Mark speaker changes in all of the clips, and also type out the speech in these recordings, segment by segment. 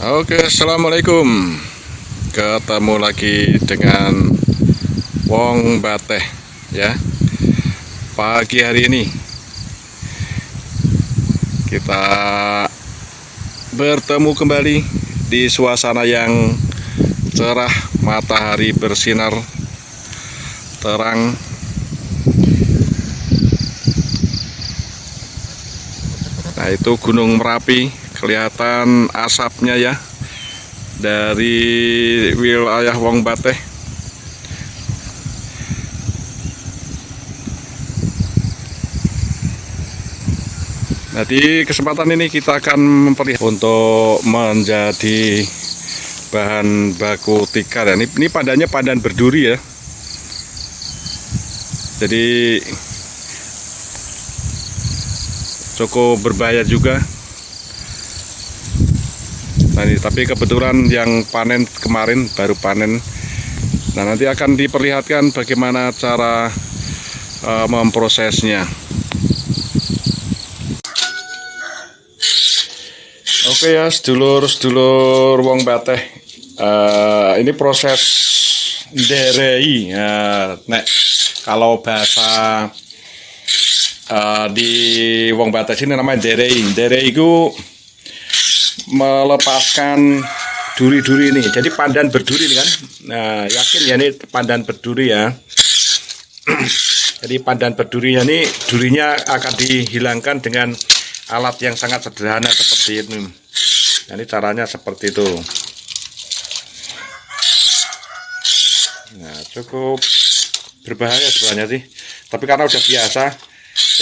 Speaker 1: Oke, assalamualaikum. Ketemu lagi dengan Wong Bateh ya. Pagi hari ini kita bertemu kembali di suasana yang cerah, matahari bersinar terang. Nah, itu Gunung Merapi, kelihatan asapnya ya dari wilayah Wong Bateh. Nah, di kesempatan ini kita akan memperlihatkan untuk menjadi bahan baku tikar ya. Ini padannya padan berduri ya. Jadi cukup berbahaya juga. Nah, ini tapi kebetulan yang panen kemarin baru panen. Nah, nanti akan diperlihatkan bagaimana cara memprosesnya. Oke ya, sedulur-sedulur Wong Bateh, ini proses nderei. Nek kalau bahasa di Wong Bateh sini namanya nderei. Nderei itu melepaskan duri-duri ini. Jadi pandan berduri ini kan. Nah, yakin ya ini pandan berduri ya. Jadi pandan berdurinya ini, durinya akan dihilangkan dengan alat yang sangat sederhana seperti ini. Nah, ini caranya seperti itu. Nah, cukup berbahaya sebenarnya sih. Tapi karena udah biasa,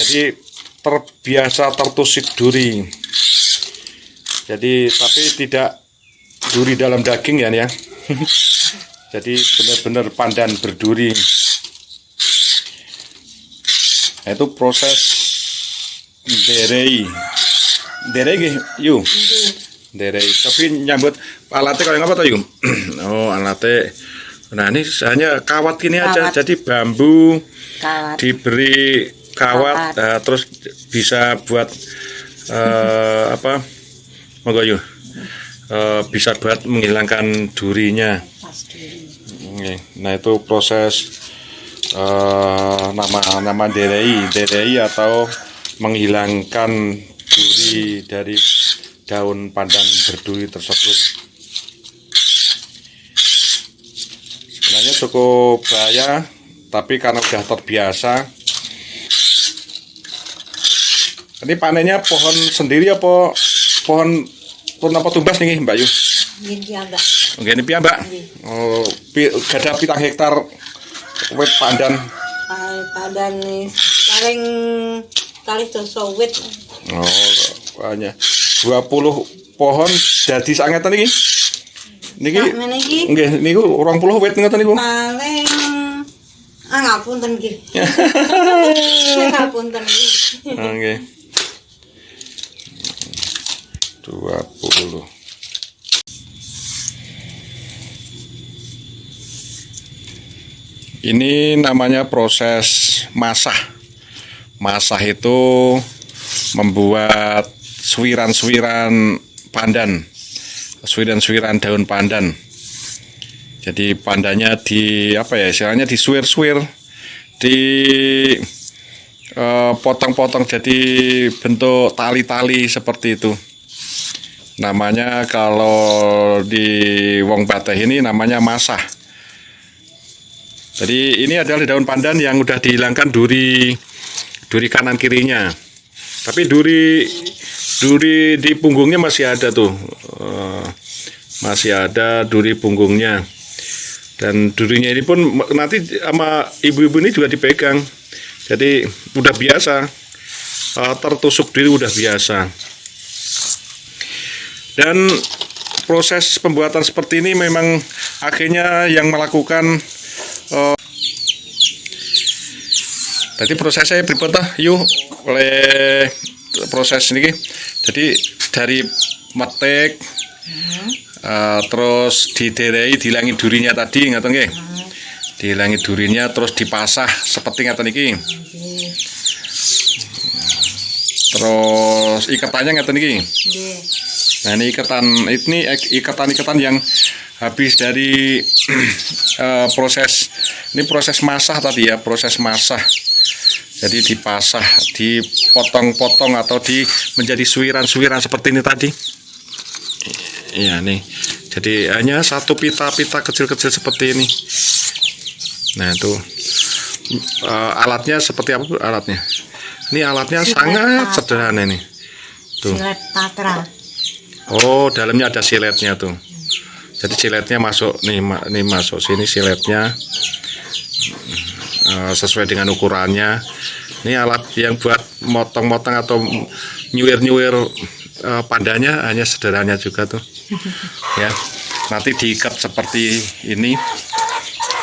Speaker 1: jadi terbiasa tertusuk duri. Jadi tapi tidak duri dalam daging ya. Jadi benar-benar pandan berduri. Nah, itu proses nderei. Nderei nggih, yu. Nderei. Tapi nyambut alatnya kayak apa tuh, yu? Oh, alatnya. Nah, ini hanya kawat gini aja. Jadi bambu kawat. Diberi kawat. Terus bisa buat apa? Monggo yuk, bisa buat menghilangkan durinya. Nah, itu proses nama nderei atau menghilangkan duri dari daun pandan berduri tersebut. Sebenarnya cukup bahaya, tapi karena sudah terbiasa. Ini panennya pohon sendiri apa pohon apa tumbas nih Mbak Yu?
Speaker 2: Ini piyambak.
Speaker 1: Oke, ini piyambak. Oh, gada pitang hektar wit pandan.
Speaker 2: Pandan paling kali doso wit.
Speaker 1: Oh, banyak. 20 pohon dadi sangetan iki. Niki. Nggih, niku 20 wit ngoten niku.
Speaker 2: Paling ngapunten nggih. Ngapunten nggih.
Speaker 1: Nggih. 20. Ini namanya proses masah. Masah itu membuat suwiran-suwiran pandan, suwiran-suwiran daun pandan. Jadi pandannya di apa ya, istilahnya disuwir-suwir, di potong-potong jadi bentuk tali-tali seperti itu. Namanya kalau di Wong Bateh ini namanya masah. Jadi ini adalah daun pandan yang udah dihilangkan duri kanan kirinya. Tapi duri di punggungnya masih ada tuh. Masih ada duri punggungnya. Dan durinya ini pun nanti sama ibu-ibu ini juga dipegang. Jadi udah biasa. Tertusuk diri udah biasa. Dan proses pembuatan seperti ini memang akhirnya yang melakukan jadi prosesnya berputar yuk oleh proses ini. Jadi dari metik terus diderei, dihilangi durinya tadi ngaten nggih. Dihilangi durinya terus dipasah seperti ngaten iki. Terus ikatannya ngaten iki. Nah ini ikatan yang habis dari proses masah tadi ya, proses masah. Jadi dipasah, dipotong-potong atau menjadi suiran-suiran seperti ini tadi. Iya nih. Jadi hanya satu pita-pita kecil-kecil seperti ini. Nah itu alatnya seperti apa alatnya? Ini alatnya sangat sederhana nih. Tuh.
Speaker 2: Silet patra.
Speaker 1: Oh, dalamnya ada siletnya tuh. Jadi siletnya masuk nih, masuk sini siletnya sesuai dengan ukurannya. Ini alat yang buat motong-motong atau nyuir-nyuir pandanya hanya sederhana juga tuh. Ya, nanti diikat seperti ini,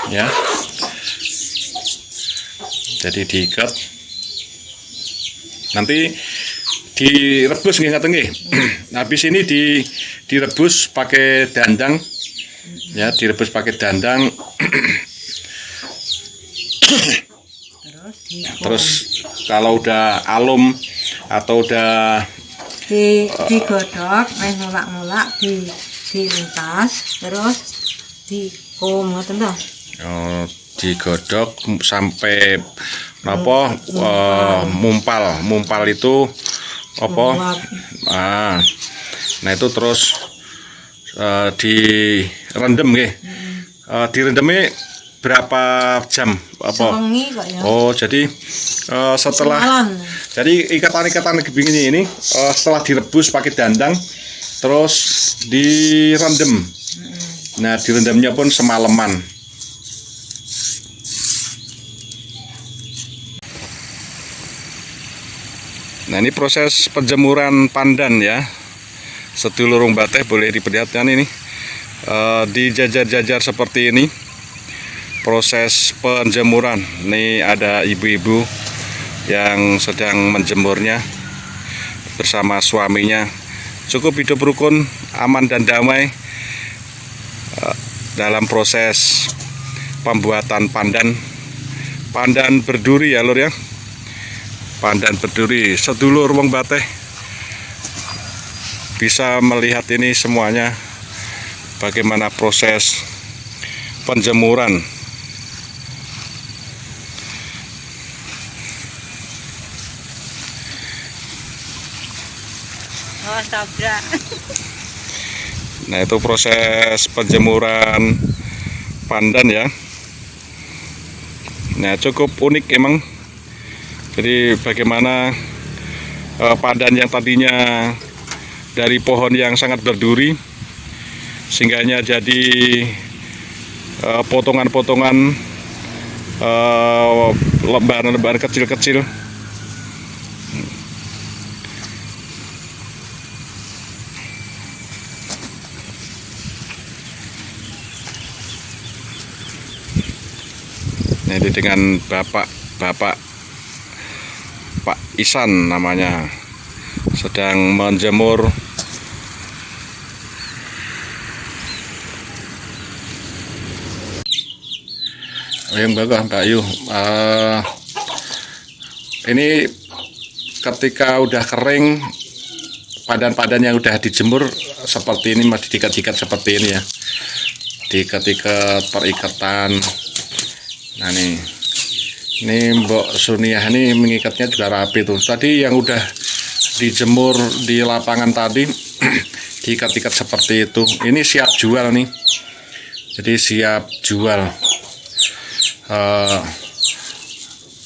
Speaker 1: ya. Jadi diikat. Nanti direbus nggih. Habis ini direbus pakai dandang. Ya, direbus pakai dandang. Terus kalau udah alum atau udah
Speaker 2: digodok, ngulak-ngulak, dilintas, terus dikum ngoten to.
Speaker 1: Oh, digodok sampai apa mumpal itu apa? Nah itu terus direndam nggih. Direndamnya berapa jam apa?
Speaker 2: Sewengi kok ya.
Speaker 1: Oh, jadi setelah jadi ikatan-ikatan begini ini setelah direbus pakai dandang terus direndam. Nah, direndamnya pun semalaman. Nah, ini proses penjemuran pandan ya. Sedulur Wong Bateh boleh diperlihatkan ini. Dijajar-jajar seperti ini. Proses penjemuran. Ini ada ibu-ibu yang sedang menjemurnya bersama suaminya. Cukup hidup rukun, aman dan damai dalam proses pembuatan pandan berduri ya lur ya. Pandan berduri. Sedulur Wong Bateh bisa melihat ini semuanya, bagaimana proses penjemuran.
Speaker 2: Oh, tabrak.
Speaker 1: Nah itu proses penjemuran pandan ya. Nah cukup unik emang. Jadi bagaimana pandan yang tadinya dari pohon yang sangat berduri sehingganya jadi potongan-potongan lembaran-lembaran kecil-kecil. Nah, ini dengan Bapak Pak Isan namanya sedang menjemur yang bagus Mbak Yu. Ini ketika udah kering, padan-padan yang udah dijemur seperti ini masih diikat-ikat seperti ini ya, diikat-ikat perikatan. Nah ini Mbok Suniah ini mengikatnya juga rapi tuh. Tadi yang udah dijemur di lapangan tadi diikat-ikat seperti itu. Ini siap jual nih. Jadi siap jual.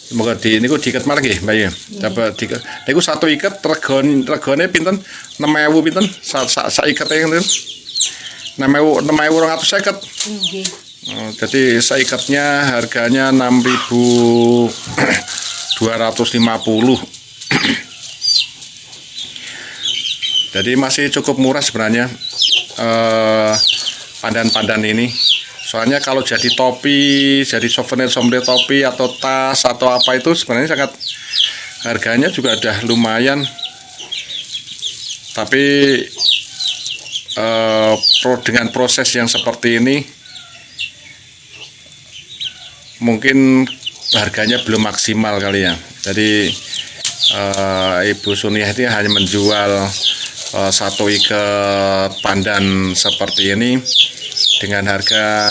Speaker 1: Semoga ini diikat malah nggih, Mbak ya. Dapat diikat. Niku satu ikat regane pinten? 6.000 pinten? Sak ikat yang niku. 6.250.
Speaker 2: Nggih.
Speaker 1: Jadi seikatnya harganya 6.250. Jadi masih cukup murah sebenarnya pandan-pandan ini. Soalnya kalau jadi topi, jadi souvenir topi atau tas atau apa itu sebenarnya sangat harganya juga udah lumayan. Tapi dengan proses yang seperti ini mungkin harganya belum maksimal kali ya. Jadi Ibu Suniah ini hanya menjual satu ikat pandan seperti ini dengan harga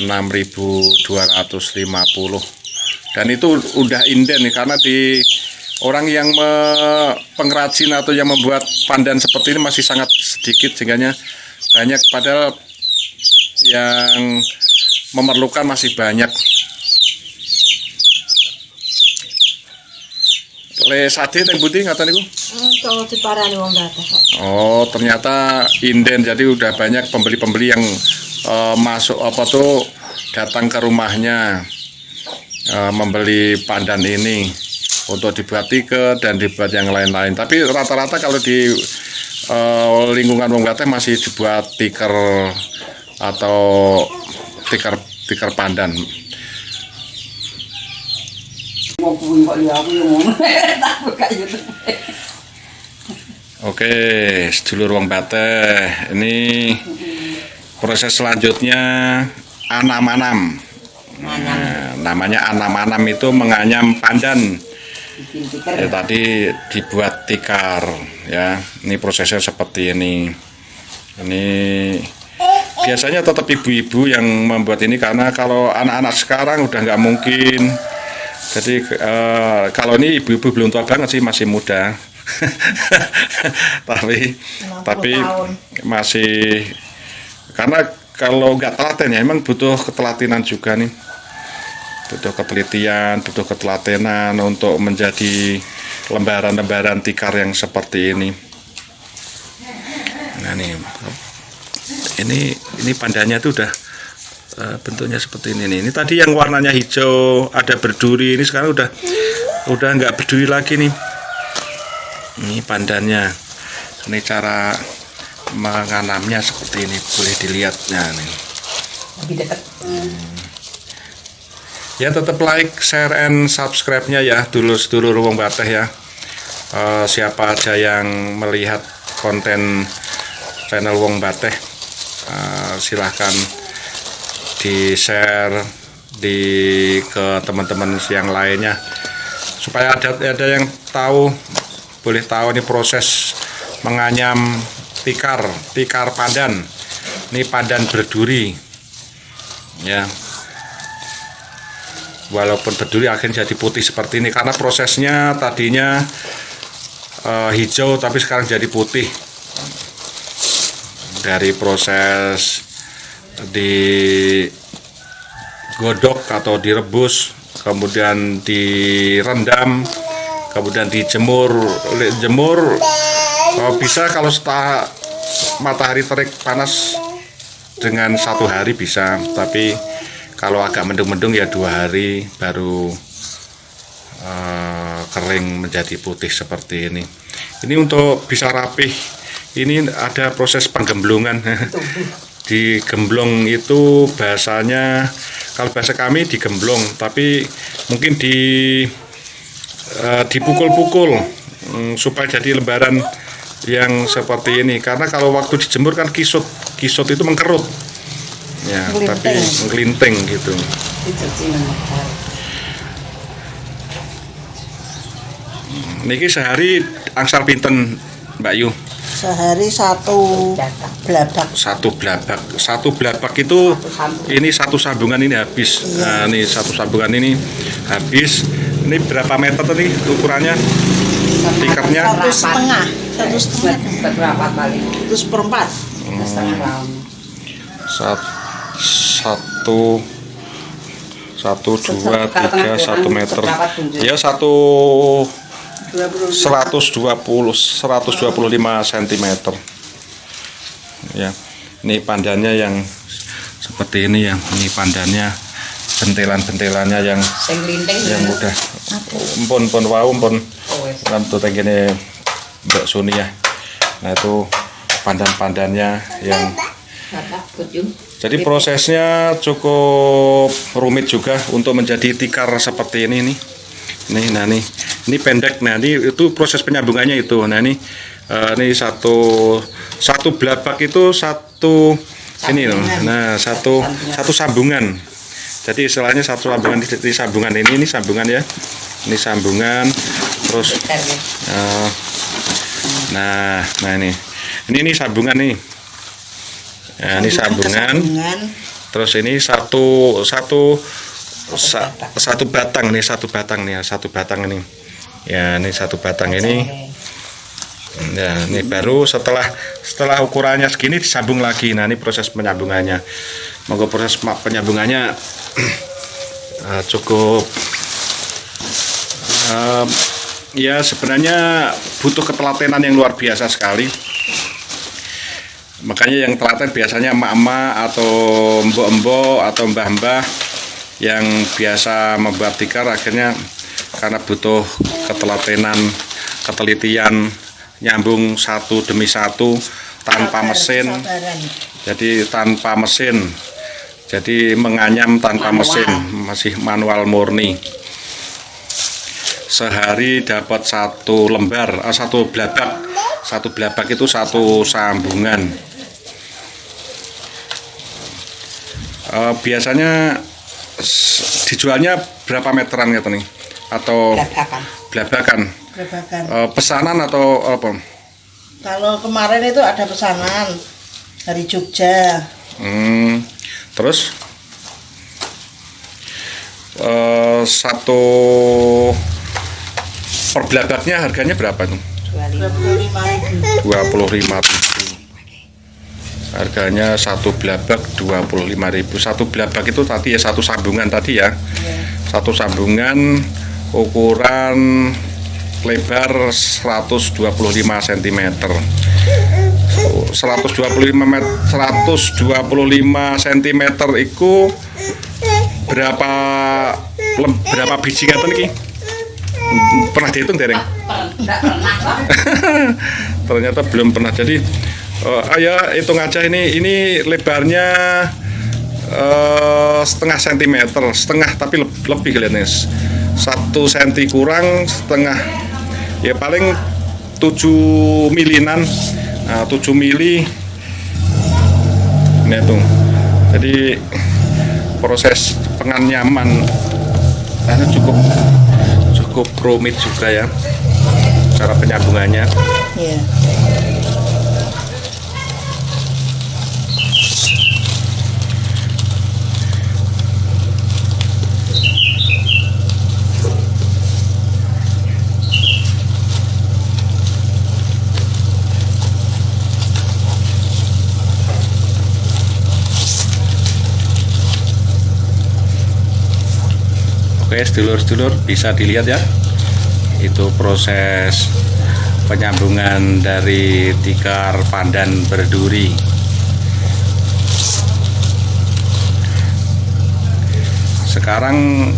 Speaker 1: 6.250, dan itu udah inden nih, karena di orang yang pengrajin atau yang membuat pandan seperti ini masih sangat sedikit, sehingga banyak, padahal yang memerlukan masih banyak. Le sade teng pundi ngaten niku?
Speaker 2: Untuk diparani wong Batak.
Speaker 1: Oh, ternyata inden, jadi udah banyak pembeli-pembeli yang masuk datang ke rumahnya membeli pandan ini untuk dibuat tiket dan dibuat yang lain-lain. Tapi rata-rata kalau di lingkungan wong Batak masih dibuat tikar atau tikar pandan. Oke, sedulur wong Batak, ini proses selanjutnya anam-anam. Nah, namanya anam-anam itu menganyam pandan. Ya, tadi dibuat tikar, ya. Ini prosesnya seperti ini. Ini biasanya tetap ibu-ibu yang membuat ini, karena kalau anak-anak sekarang udah nggak mungkin. Jadi kalau ini ibu-ibu belum tua banget sih, masih muda. tapi masih, karena kalau nggak telaten ya, emang butuh ketelatinan juga nih, butuh ketelitian, butuh ketelatenan untuk menjadi lembaran-lembaran tikar yang seperti ini. Nah ini pandannya tuh udah bentuknya seperti ini nih. Ini tadi yang warnanya hijau ada berduri, ini sekarang udah nggak berduri lagi nih. Ini pandannya. Ini cara menganamnya seperti ini, boleh dilihatnya nih.
Speaker 2: Lebih dekat.
Speaker 1: Ya, tetap like, share, and subscribe-nya ya dulur-dulur wong Batak ya. Siapa aja yang melihat konten channel wong Batak, silahkan di-share ke teman-teman yang lainnya, supaya ada yang tahu, boleh tahu nih proses menganyam tikar pandan. Ini pandan berduri ya, walaupun berduri akhirnya jadi putih seperti ini, karena prosesnya tadinya hijau tapi sekarang jadi putih dari proses digodok atau direbus, kemudian direndam, kemudian dijemur. Bisa kalau setelah matahari terik panas dengan 1 hari bisa, tapi kalau agak mendung-mendung ya 2 hari baru kering menjadi putih seperti ini. Ini untuk bisa rapih, ini ada proses penggemblungan. Digemblong itu bahasanya, kalau bahasa kami digemblong, tapi mungkin dipukul-pukul supaya jadi lembaran yang seperti ini. Karena kalau waktu dijemur kan kisut itu mengkerut ya, tapi menggelinting gitu. Niki sehari angsal pinten Mbak Yu?
Speaker 3: Sehari satu blabak itu ini satu sambungan ini habis. Nah, ini satu sambungan ini habis. Ini berapa meter tadi ukurannya? Tikarnya
Speaker 2: 1,5. 1,5.
Speaker 3: berapa kali? 1/4.
Speaker 1: Satu, 2, 3, 1 meter. Ya 125 cm ya. Ini pandannya yang seperti ini ya. Ini pandannya, bentelan-bentelannya yang udah empun nanti tengene Mbak Suni ya. Nah itu pandan-pandannya yang, jadi prosesnya cukup rumit juga untuk menjadi tikar seperti ini nih. Nah ini pendek. Nah ini itu proses penyambungannya itu. Nah ini satu blabak itu satu ini loh. Nah satu sambungan. Jadi istilahnya satu sambungan di sambungan ini sambungan ya. Ini sambungan, terus
Speaker 3: Nah ini sambungan nih. Nah, ini sambungan. Terus ini satu batang nih, satu batang ini. Ya, ini satu batang ini. Ya, ini baru setelah ukurannya segini disambung lagi. Nah, ini proses penyambungannya. Moga proses penyambungannya cukup ya sebenarnya butuh ketelatenan yang luar biasa sekali. Makanya yang telaten biasanya emak-emak atau mbok-mbok atau mbah-mbah yang biasa membuat tikar, akhirnya karena butuh ketelatenan, ketelitian, nyambung satu demi satu tanpa mesin. Jadi tanpa mesin, jadi menganyam tanpa mesin, masih manual murni. Sehari dapat satu lembar, satu blabak itu satu sambungan. Biasanya dijualnya berapa meteran gitu nih? Atau blabakan? Pesanan atau apa?
Speaker 2: Kalau kemarin itu ada pesanan dari Jogja.
Speaker 3: Terus satu per blabaknya harganya berapa tuh? 25.000. Harganya satu blabak 25.000. Satu blabak itu tadi ya satu sambungan tadi ya. Satu sambungan ukuran lebar 125 cm. 125 cm itu berapa biji ngaten iki? Pernah dihitung dereng? Ternyata belum pernah. Jadi ayo hitung aja, ini lebarnya setengah sentimeter, setengah tapi lebih kelihatannya 1 cm kurang setengah, ya paling 7 milinan. Nah, 7 mili ini tuh. Jadi proses penganyaman cukup rumit juga ya cara penyambungannya.
Speaker 2: Iya.
Speaker 3: Oke, sedulur-sedulur bisa dilihat ya, itu proses penyambungan dari tikar pandan berduri. Sekarang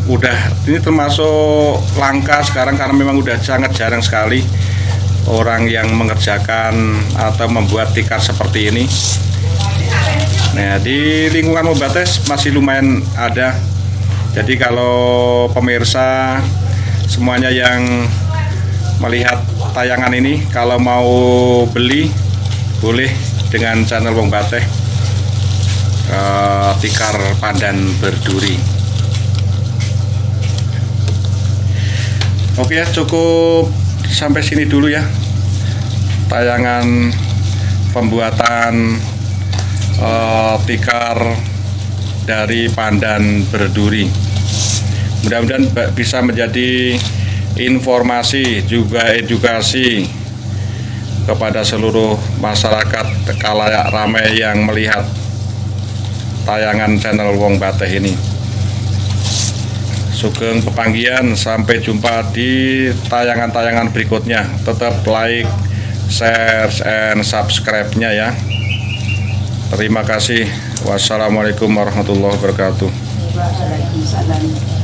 Speaker 3: ini termasuk langka sekarang karena memang udah sangat jarang sekali orang yang mengerjakan atau membuat tikar seperti ini. Nah, di lingkungan Mombates masih lumayan ada. Jadi kalau pemirsa semuanya yang melihat tayangan ini, kalau mau beli boleh dengan channel Wong Bateh tikar pandan berduri. Oke ya, cukup sampai sini dulu ya tayangan pembuatan tikar dari pandan berduri. Mudah-mudahan bisa menjadi informasi juga edukasi kepada seluruh masyarakat khalayak ramai yang melihat tayangan channel Wong Bateh ini. Sugeng pepanggihan, sampai jumpa di tayangan-tayangan berikutnya. Tetap like, share, and subscribe-nya ya. Terima kasih. Wassalamualaikum warahmatullahi wabarakatuh.
Speaker 2: Waalaikumsalam.